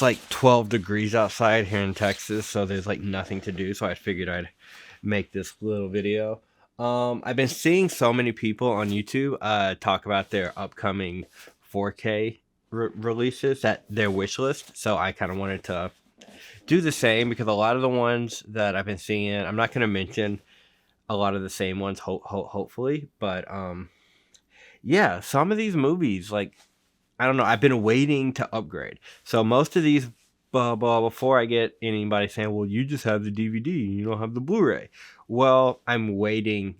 like 12 degrees outside here in Texas, so there's like nothing to do. So I figured I'd make this little video. I've been seeing so many people on YouTube talk about their upcoming 4K releases at their wish list. So I kind of wanted to do the same because a lot of the ones that I've been seeing, I'm not going to mention a lot of the same ones, hopefully, but yeah, some of these movies, like, I don't know, I've been waiting to upgrade. So most of these, before I get anybody saying, well, you just have the DVD, you don't have the Blu-ray. Well, I'm waiting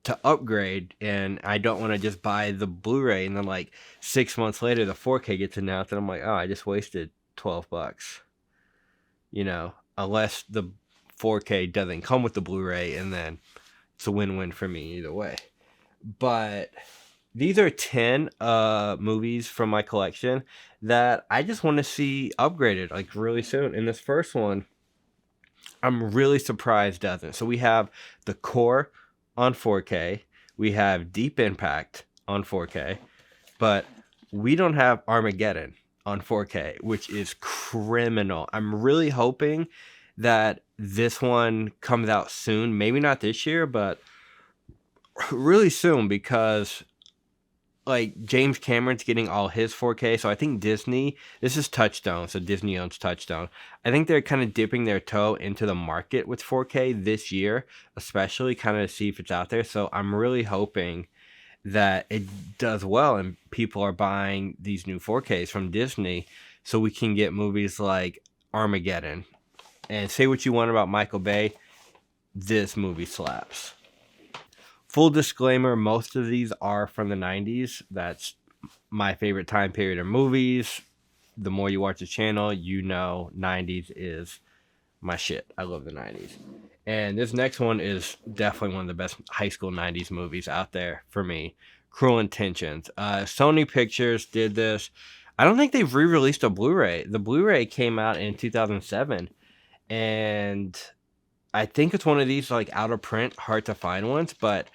to upgrade, and I don't want to just buy the Blu-ray and then like 6 months later the 4K gets announced and I'm like, oh, I just wasted $12. Unless the 4K doesn't come with the Blu-ray, and then it's a win-win for me either way. But these are 10 movies from my collection that I just want to see upgraded like really soon. And this first one, I'm really surprised doesn't. So we have The Core on 4K. We have Deep Impact on 4K. But we don't have Armageddon on 4K, which is criminal. I'm really hoping that this one comes out soon. Maybe not this year, but really soon, because like James Cameron's getting all his 4K. So I think Disney, this is Touchstone, so Disney owns Touchstone. I think they're kind of dipping their toe into the market with 4K this year, especially kind of to see if it's out there. So I'm really hoping that it does well and people are buying these new 4Ks from Disney so we can get movies like Armageddon. And say what you want about Michael Bay, this movie slaps. Full disclaimer, most of these are from the 90s. That's my favorite time period of movies. The more you watch the channel, 90s is my shit. I love the 90s. And this next one is definitely one of the best high school 90s movies out there for me. Cruel Intentions. Sony Pictures did this. I don't think they've re-released a Blu-ray. The Blu-ray came out in 2007. And I think it's one of these like out of print, hard to find ones, but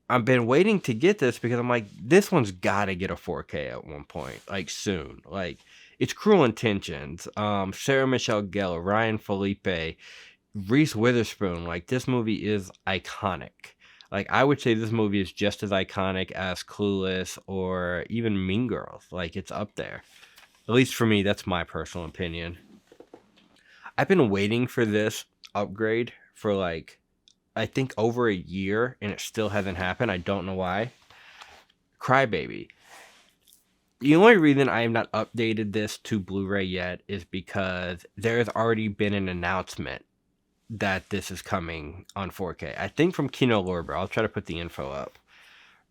I've been waiting to get this because I'm like, this one's got to get a 4K at one point, like soon. Like, it's Cruel Intentions. Sarah Michelle Gellar, Ryan Felipe, Reese Witherspoon. Like, this movie is iconic. Like, I would say this movie is just as iconic as Clueless or even Mean Girls. Like, it's up there. At least for me, that's my personal opinion. I've been waiting for this upgrade for like, I think over a year, and it still hasn't happened. I don't know why. Crybaby. The only reason I have not updated this to Blu-ray yet is because there has already been an announcement that this is coming on 4K. I think from Kino Lorber. I'll try to put the info up.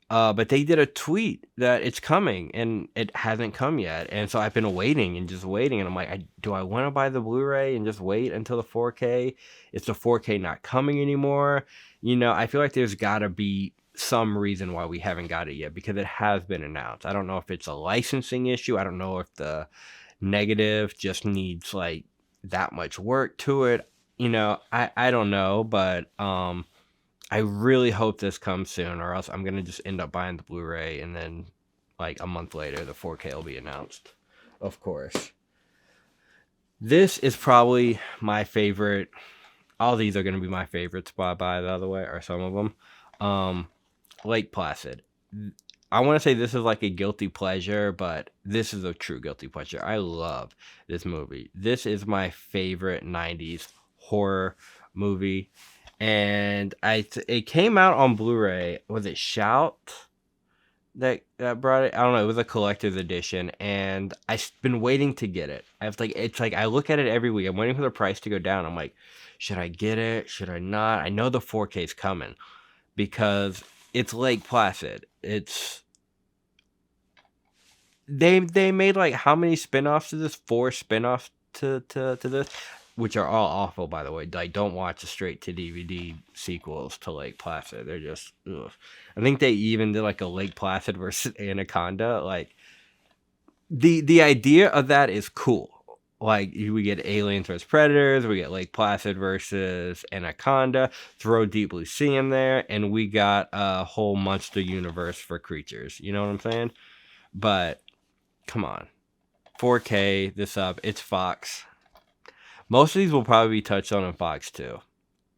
But they did a tweet that it's coming, and it hasn't come yet. And so I've been waiting and just waiting. And I'm like, do I want to buy the Blu-ray and just wait until the 4K? Is the 4K not coming anymore? I feel like there's got to be some reason why we haven't got it yet, because it has been announced. I don't know if it's a licensing issue. I don't know if the negative just needs like that much work to it. I don't know, but I really hope this comes soon, or else I'm going to just end up buying the Blu-ray, and then like a month later, the 4K will be announced, of course. This is probably my favorite. All these are going to be my favorites, by the other way, or some of them. Lake Placid. I want to say this is like a guilty pleasure, but this is a true guilty pleasure. I love this movie. This is my favorite 90s horror movie. And it came out on Blu-ray. Was it Shout that brought it? I don't know. It was a collector's edition, and I've been waiting to get it. It's like I look at it every week. I'm waiting for the price to go down. I'm like, should I get it? Should I not? I know the 4K is coming because it's Lake Placid. They made like how many spinoffs to this? 4 spinoffs to this. Which are all awful, by the way. Like, don't watch the straight-to-DVD sequels to Lake Placid. They're just, ugh. I think they even did, like, a Lake Placid versus Anaconda. Like, the idea of that is cool. Like, we get Aliens versus Predators. We get Lake Placid versus Anaconda. Throw Deep Blue Sea in there. And we got a whole monster universe for creatures. You know what I'm saying? But, come on. 4K this up. It's Fox. Most of these will probably be touched on Fox too,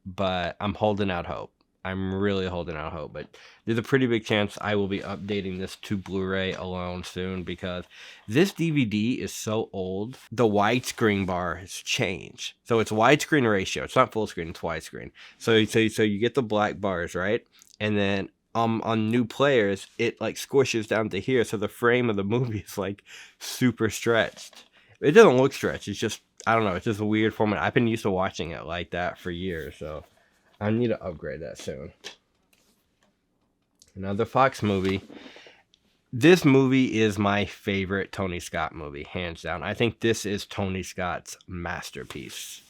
but I'm holding out hope. I'm really holding out hope, but there's a pretty big chance I will be updating this to Blu-ray alone soon because this DVD is so old. The widescreen bar has changed. So it's widescreen ratio. It's not full screen, it's widescreen. So you get the black bars, right? And then on new players, it like squishes down to here. So the frame of the movie is like super stretched. It doesn't look stretched. It's just, I don't know. It's just a weird format. I've been used to watching it like that for years. So I need to upgrade that soon. Another Fox movie. This movie is my favorite Tony Scott movie, hands down. I think this is Tony Scott's masterpiece.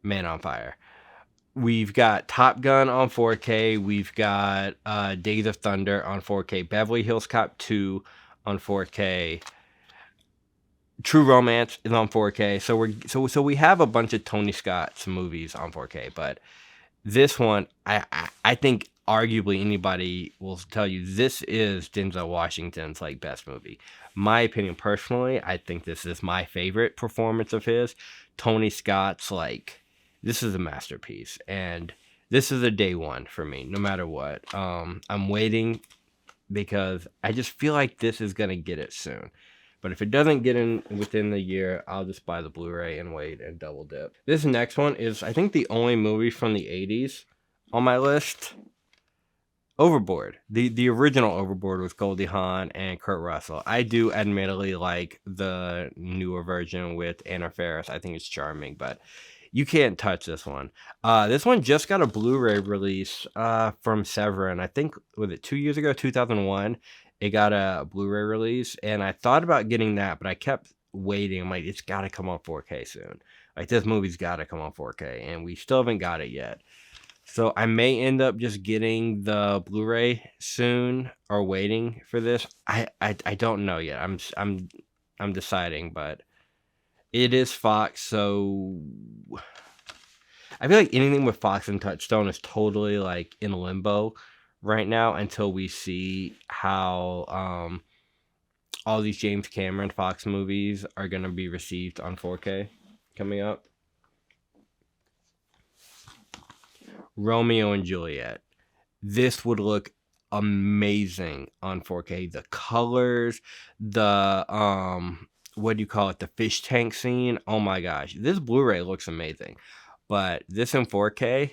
Man on Fire. We've got Top Gun on 4K. We've got Days of Thunder on 4K. Beverly Hills Cop 2 on 4K. True Romance is on 4K. So we have a bunch of Tony Scott's movies on 4K, but this one, I think arguably anybody will tell you this is Denzel Washington's like best movie. My opinion personally, I think this is my favorite performance of his. Tony Scott's like, this is a masterpiece, and this is a day one for me, no matter what. I'm waiting because I just feel like this is gonna get it soon. But if it doesn't get in within the year, I'll just buy the Blu-ray and wait and double dip. This next one is, I think, the only movie from the 80s on my list. Overboard. The original Overboard with Goldie Hawn and Kurt Russell. I do admittedly like the newer version with Anna Faris. I think it's charming, but you can't touch this one. This one just got a Blu-ray release from Severin. I think, was it 2 years ago, 2001? It got a Blu-ray release, and I thought about getting that, but I kept waiting. I'm like, it's got to come on 4K soon. Like, this movie's got to come on 4K, and we still haven't got it yet. So I may end up just getting the Blu-ray soon or waiting for this. I don't know yet. I'm deciding, but it is Fox, so I feel like anything with Fox and Touchstone is totally like in limbo right now until we see how all these James Cameron Fox movies are going to be received on 4K coming up. Romeo and Juliet. This would look amazing on 4K. The colors, the what do you call it? The fish tank scene. Oh my gosh, this Blu-ray looks amazing. But this in 4K,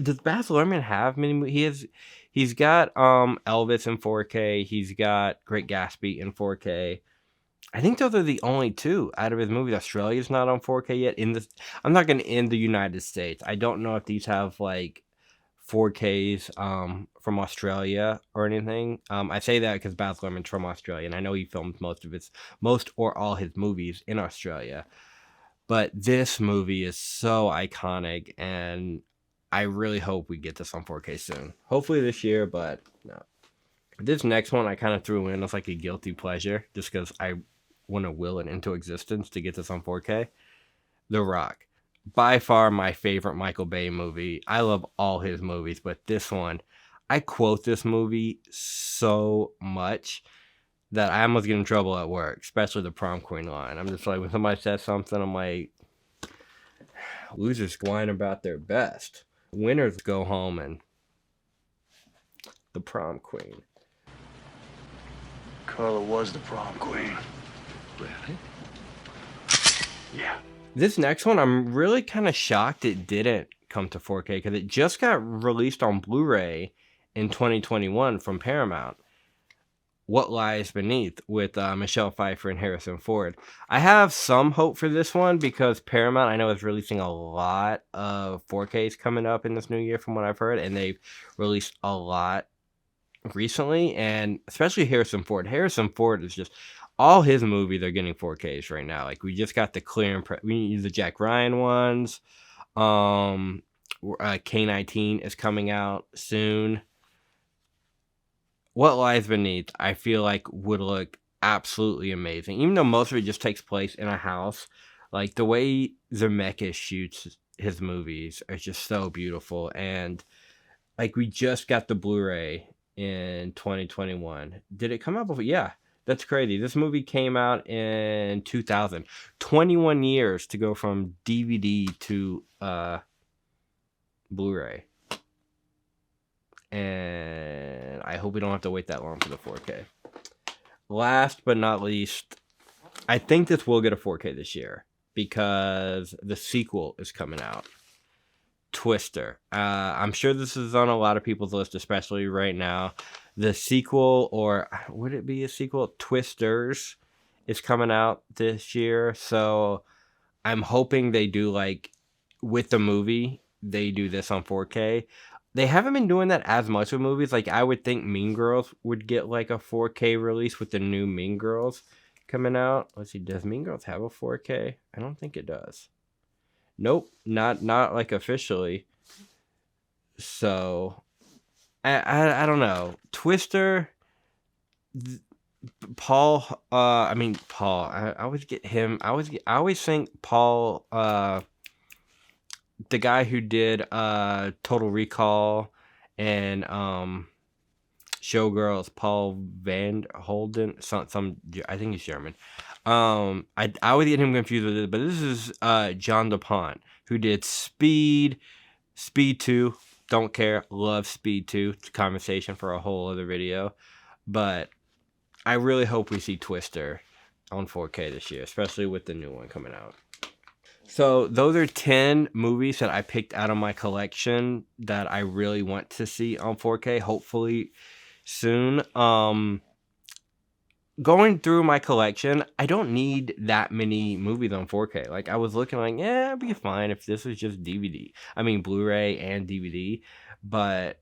does Baz Luhrmann have many? He's got Elvis in 4K. He's got Great Gatsby in 4K. I think those are the only two out of his movies. Australia's not on 4K yet. I'm not going to in the United States. I don't know if these have like 4Ks from Australia or anything. I say that because Baz Luhrmann's from Australia, and I know he filmed most or all his movies in Australia. But this movie is so iconic, and I really hope we get this on 4K soon. Hopefully this year, but no. This next one I kind of threw in as like a guilty pleasure, just because I want to will it into existence to get this on 4K. The Rock. By far my favorite Michael Bay movie. I love all his movies, but this one, I quote this movie so much that I almost get in trouble at work, especially the prom queen line. I'm just like, when somebody says something, I'm like, losers whine about their best. Winners go home and the prom queen. Carla was the prom queen. Really? Yeah. This next one, I'm really kind of shocked it didn't come to 4K because it just got released on Blu-ray in 2021 from Paramount. What Lies Beneath with Michelle Pfeiffer and Harrison Ford. I have some hope for this one because Paramount, I know, is releasing a lot of 4Ks coming up in this new year from what I've heard, and they've released a lot recently, and especially Harrison Ford. Harrison Ford is just, all his movies are getting 4Ks right now. Like, we just got the we use the Jack Ryan ones. K-19 is coming out soon. What Lies Beneath, I feel like would look absolutely amazing. Even though most of it just takes place in a house, like the way Zemeckis shoots his movies are just so beautiful. And like, we just got the Blu-ray in 2021. Did it come out before? Yeah. That's crazy. This movie came out in 2000. 21 years to go from DVD to Blu-ray. And I hope we don't have to wait that long for the 4K. Last but not least, I think this will get a 4K this year because the sequel is coming out. Twister. I'm sure this is on a lot of people's list, especially right now. The sequel, or would it be a sequel? Twisters is coming out this year. So I'm hoping they do, like, with the movie, they do this on 4K. They haven't been doing that as much with movies. Like, I would think Mean Girls would get, like, a 4K release with the new Mean Girls coming out. Let's see, does Mean Girls have a 4K? I don't think it does. Nope, not like officially. So, I don't know. Twister, Paul. Paul. I always get him. I always think Paul. The guy who did Total Recall and Showgirls, Paul Van Holden. Some I think he's German. I always get him confused with it, but this is John DePont, who did Speed 2. Don't care. Love Speed 2. It's a conversation for a whole other video. But I really hope we see Twister on 4K this year, especially with the new one coming out. So those are 10 movies that I picked out of my collection that I really want to see on 4K, hopefully soon. Going through my collection, I don't need that many movies on 4K. Like, I was looking like, yeah, it'd be fine if this was just DVD. I mean, Blu-ray and DVD. But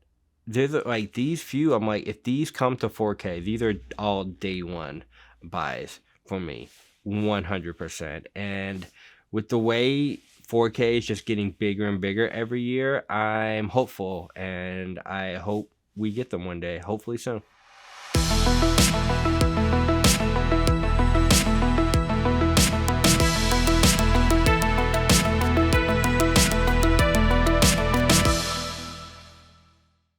there's like these few, I'm like, if these come to 4K, these are all day one buys for me, 100%. And with the way 4K is just getting bigger and bigger every year, I'm hopeful, and I hope we get them one day, hopefully soon.